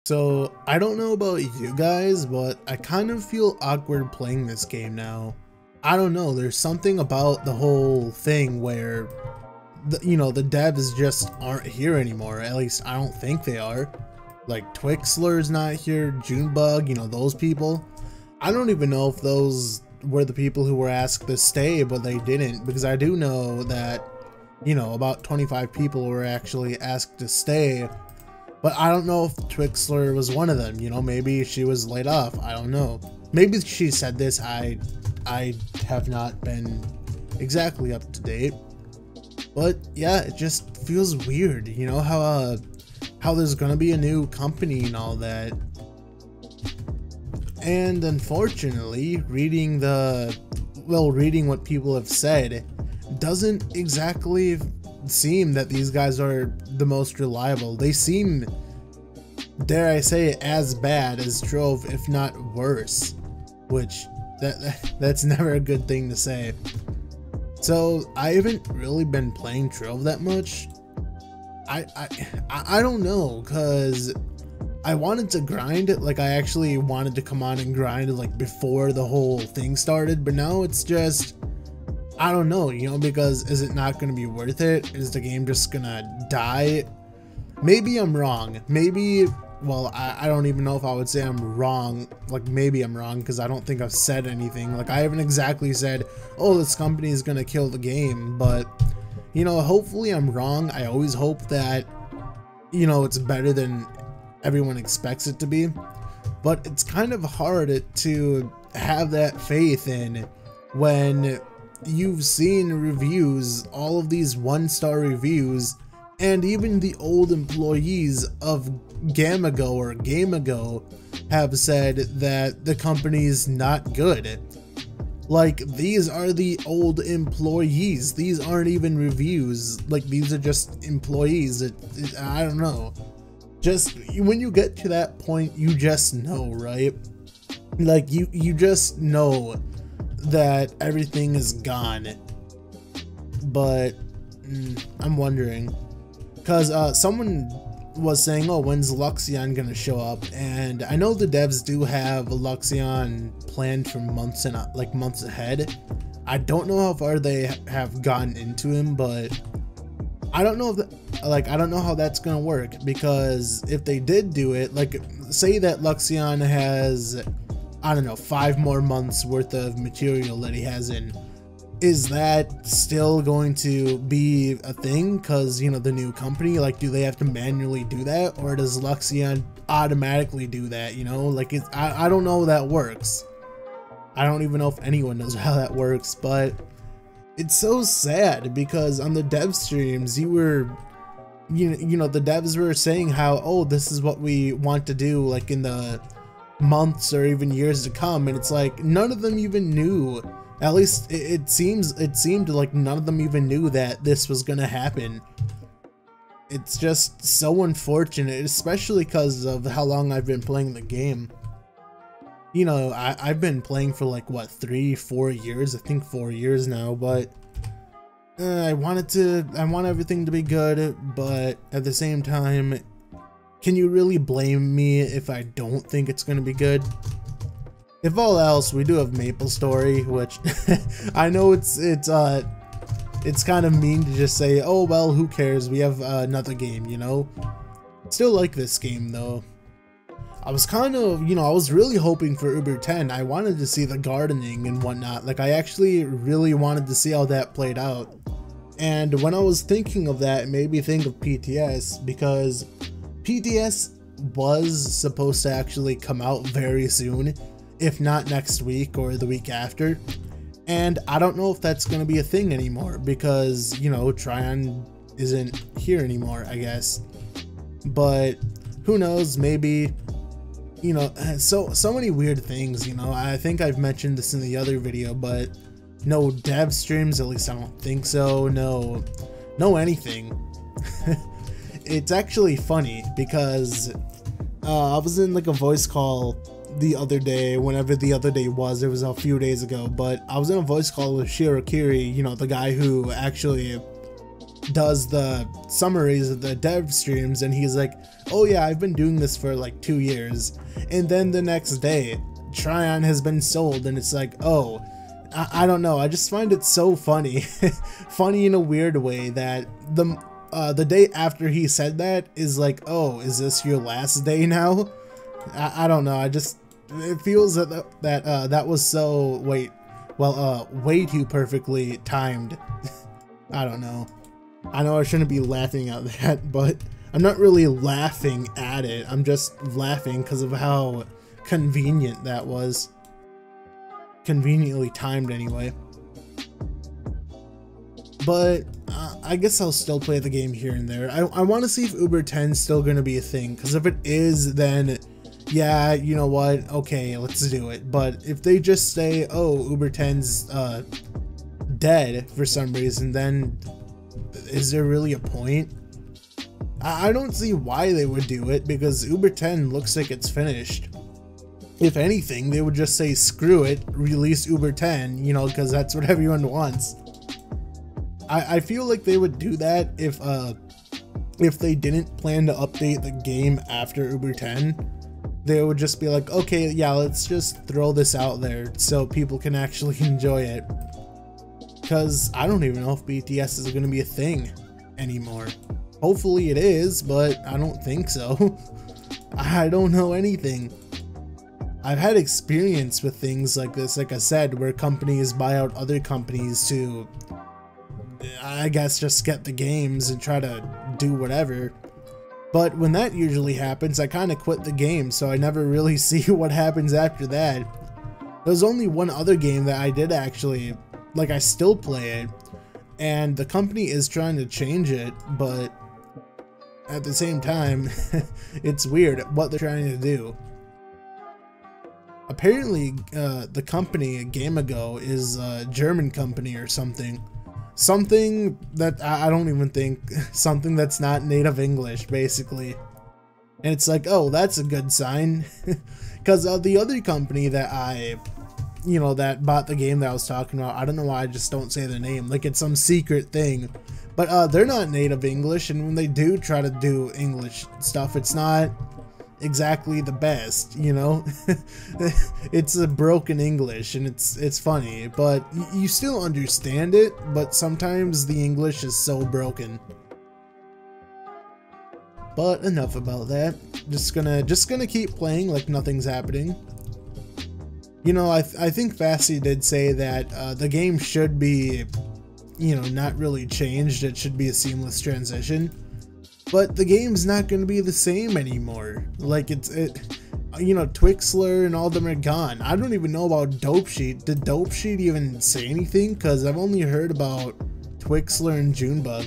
So, I don't know about you guys, but I kind of feel awkward playing this game now. I don't know, there's something about the whole thing where, the devs just aren't here anymore. At least I don't think they are. Like, Twixler's not here, Junebug, those people. I don't even know if those were the people who were asked to stay, but they didn't, because I do know that, about 25 people were actually asked to stay. But I don't know if Twixler was one of them, maybe she was laid off, I don't know. Maybe she said this, I have not been exactly up to date. But yeah, it just feels weird, how there's gonna be a new company and all that. And unfortunately, reading what people have said doesn't exactly seem that these guys are the most reliable. They seem, dare I say, as bad as Trove, if not worse, which that's never a good thing to say. So I haven't really been playing Trove that much. I don't know, cause I wanted to grind it, like I actually wanted to come on and grind it like before the whole thing started, but now it's just, I don't know, because is it not going to be worth it? Is the game just gonna die? Maybe I'm wrong. Maybe, well, I don't even know if I would say I'm wrong. Like, maybe I'm wrong because I don't think I've said anything. Like, I haven't exactly said, oh, this company is going to kill the game. But, hopefully I'm wrong. I always hope that, it's better than everyone expects it to be. But it's kind of hard to have that faith in when you've seen reviews, all of these 1-star reviews, and even the old employees of Gamago or Gamago have said that the company's not good. Like, these are the old employees. These aren't even reviews. Like, these are just employees. I don't know. Just, when you get to that point, you just know, right? Like, you just know that everything is gone. But I'm wondering, because someone was saying, oh, when's Luxion gonna show up? And I know the devs do have Luxion planned for months and months ahead. I don't know how far they have gotten into him, but I don't know if I don't know how that's gonna work, because if they did do it, like, say that Luxion has, I don't know, 5 more months worth of material that he has in, is that still going to be a thing? Because, the new company, like, do they have to manually do that, or does Luxion automatically do that, like, I don't know how that works. I don't even know if anyone knows how that works, but it's so sad, because on the dev streams, the devs were saying how, oh, this is what we want to do, like, in the months or even years to come, and it's like none of them even knew. At least it seemed like none of them even knew that this was gonna happen. It's just so unfortunate, especially because of how long I've been playing the game. I've been playing for like, what, 3-4 years? I think 4 years now, but I want everything to be good, but at the same time, can you really blame me if I don't think it's gonna be good? If all else, we do have MapleStory, which I know it's kind of mean to just say, oh well, who cares? We have another game, Still like this game though. I was kind of, I was really hoping for Uber 10. I wanted to see the gardening and whatnot. Like, I actually really wanted to see how that played out. And when I was thinking of that, it made me think of PTS, because PTS was supposed to actually come out very soon, if not next week or the week after. And I don't know if that's going to be a thing anymore, because, Tryon isn't here anymore, I guess. But who knows, maybe, so many weird things, I think I've mentioned this in the other video, but no dev streams, at least I don't think so, no anything. It's actually funny, because I was in like a voice call the other day, whenever the other day was, it was a few days ago, but I was in a voice call with Shirakiri, the guy who actually does the summaries of the dev streams, and he's like, oh yeah, I've been doing this for like 2 years, and then the next day Tryon has been sold, and it's like, oh, I don't know, I just find it so funny funny in a weird way that the day after he said that is like, oh, is this your last day now? I don't know, it feels that was so way too perfectly timed. I don't know. I know I shouldn't be laughing at that, but I'm not really laughing at it. I'm just laughing because of how convenient that was. Conveniently timed anyway. But I guess I'll still play the game here and there. I want to see if Uber 10 is still going to be a thing, because if it is, then yeah, you know what, okay, let's do it. But if they just say, oh, Uber 10's dead for some reason, then is there really a point? I don't see why they would do it, because Uber 10 looks like it's finished. If anything, they would just say, screw it, release Uber 10, you know, because that's what everyone wants. I feel like they would do that if they didn't plan to update the game after Uber 10. They would just be like, okay, yeah, let's just throw this out there so people can actually enjoy it. Because I don't even know if BTS is going to be a thing anymore. Hopefully it is, but I don't think so. I don't know anything. I've had experience with things like this, like I said, where companies buy out other companies to, I guess, just get the games and try to do whatever. But when that usually happens, I kind of quit the game, so I never really see what happens after that. There's only one other game that I did actually, like, I still play it, and the company is trying to change it, but at the same time, it's weird what they're trying to do. Apparently, the company, a game ago, is a German company or something. Something that I don't even think, something that's not native English, basically. And it's like, oh, that's a good sign. Because the other company that that bought the game that I was talking about, I don't know why I just don't say their name, like it's some secret thing. But they're not native English, and when they do try to do English stuff, it's not exactly the best, you know. It's a broken English, and it's funny, but you still understand it, but sometimes the English is so broken. But enough about that. Just gonna keep playing like nothing's happening. You know, I think Fassi did say that the game should be, you know, not really changed. It should be a seamless transition. But the game's not going to be the same anymore. Like, you know, Twixler and all of them are gone. I don't even know about Dope Sheet. Did Dope Sheet even say anything? Because I've only heard about Twixler and Junebug.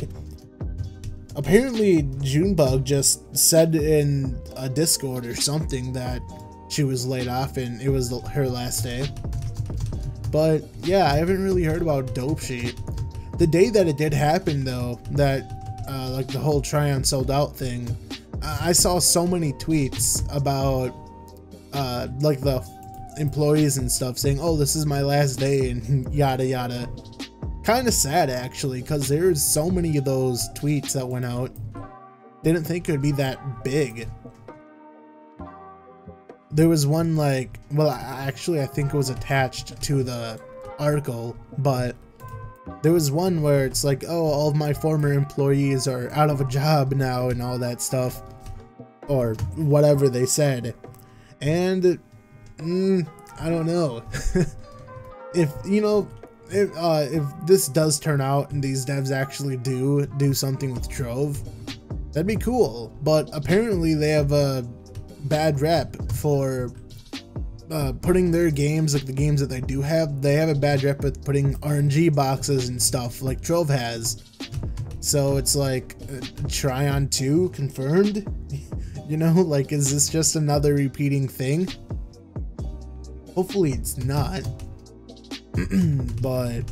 Apparently, Junebug just said in a Discord or something that she was laid off and it was her last day. But yeah, I haven't really heard about Dope Sheet. The day that it did happen, though, that like the whole Tryon sold out thing, I saw so many tweets about like the employees and stuff saying, oh, this is my last day and yada yada. Kind of sad, actually, because there's so many of those tweets that went out. Didn't think it would be that big. There was one, like, well, actually I think it was attached to the article, but there was one where it's like, oh, all of my former employees are out of a job now and all that stuff, or whatever they said. And I don't know. If, you know, if this does turn out and these devs actually do something with Trove, that'd be cool. But apparently they have a bad rep for putting their games, like the games that they have a bad rep with putting RNG boxes and stuff like Trove has. So it's like, Tryon 2 confirmed? You know, like, is this just another repeating thing? Hopefully it's not. But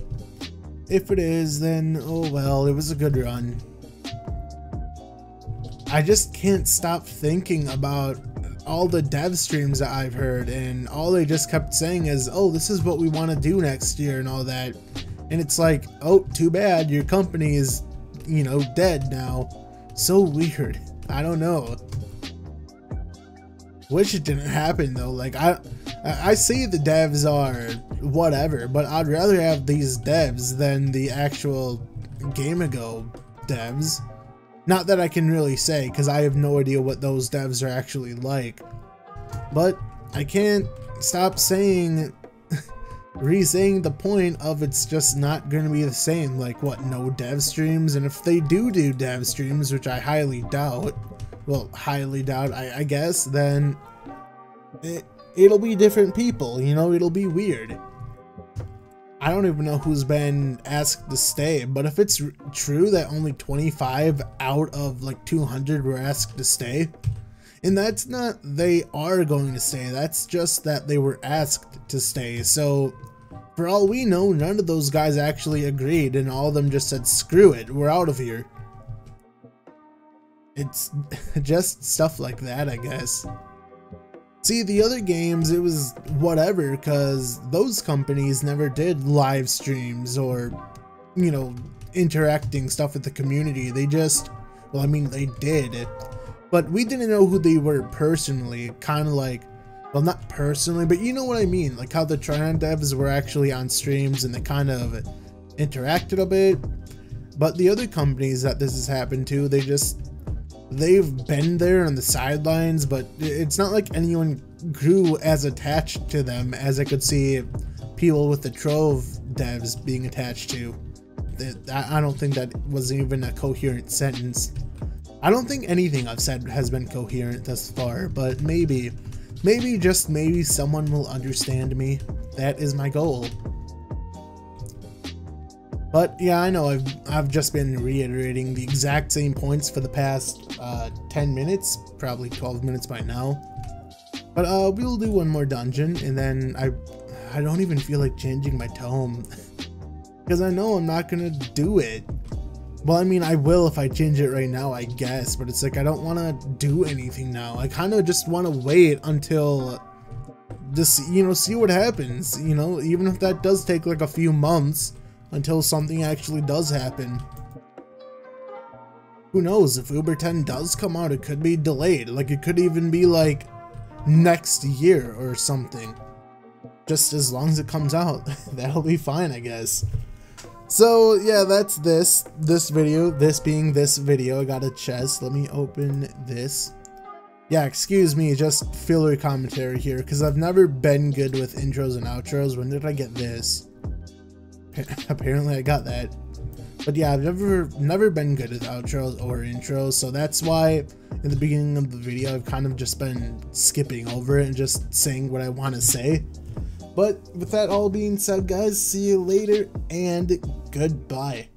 if it is, then oh well, it was a good run. I just can't stop thinking about all the dev streams that I've heard, and all they just kept saying is, oh, this is what we want to do next year and all that. And it's like, oh, too bad, your company is you know, dead now. So weird. I don't know. Wish it didn't happen though. Like I see the devs are whatever, but I'd rather have these devs than the actual Game Ago devs. Not that I can really say, because I have no idea what those devs are actually like. But I can't stop saying, re-saying the point of it's just not going to be the same. Like, what, no dev streams? And if they do dev streams, which I highly doubt, well, highly doubt, I guess, then it'll be different people, you know, it'll be weird. I don't even know who's been asked to stay, but if it's true that only 25 out of like 200 were asked to stay, and that's not they are going to stay, that's just that they were asked to stay. So for all we know, none of those guys actually agreed, and all of them just said, screw it, we're out of here. It's just stuff like that, I guess. See, the other games, it was whatever, because those companies never did live streams or, you know, interacting stuff with the community. They just, well, I mean, they did, but we didn't know who they were personally. Kind of like, well, not personally, but you know what I mean, like how the Trove devs were actually on streams and they kind of interacted a bit. But the other companies that this has happened to, they've been there on the sidelines, but it's not like anyone grew as attached to them as I could see people with the Trove devs being attached to. I don't think that was even a coherent sentence. I don't think anything I've said has been coherent thus far, but maybe just maybe someone will understand me. That is my goal. But yeah, I know I've just been reiterating the exact same points for the past 10 minutes, probably 12 minutes by now. But we'll do one more dungeon, and then I don't even feel like changing my tome, because I know I'm not gonna do it. Well, I mean, I will if I change it right now, I guess, but it's like I don't want to do anything now. I kind of just want to wait until just, you know, see what happens, you know, even if that does take like a few months. Until something actually does happen. Who knows, if Uber 10 does come out, it could be delayed. Like, it could even be like next year or something. Just as long as it comes out, that'll be fine, I guess. So yeah, that's this video. This being this video, I got a chest. Let me open this. Yeah, excuse me, just filler commentary here, because I've never been good with intros and outros. When did I get this? Apparently I got that. But yeah, I've never been good at outros or intros, so that's why in the beginning of the video I've kind of just been skipping over it and just saying what I want to say. But with that all being said, guys, see you later and goodbye.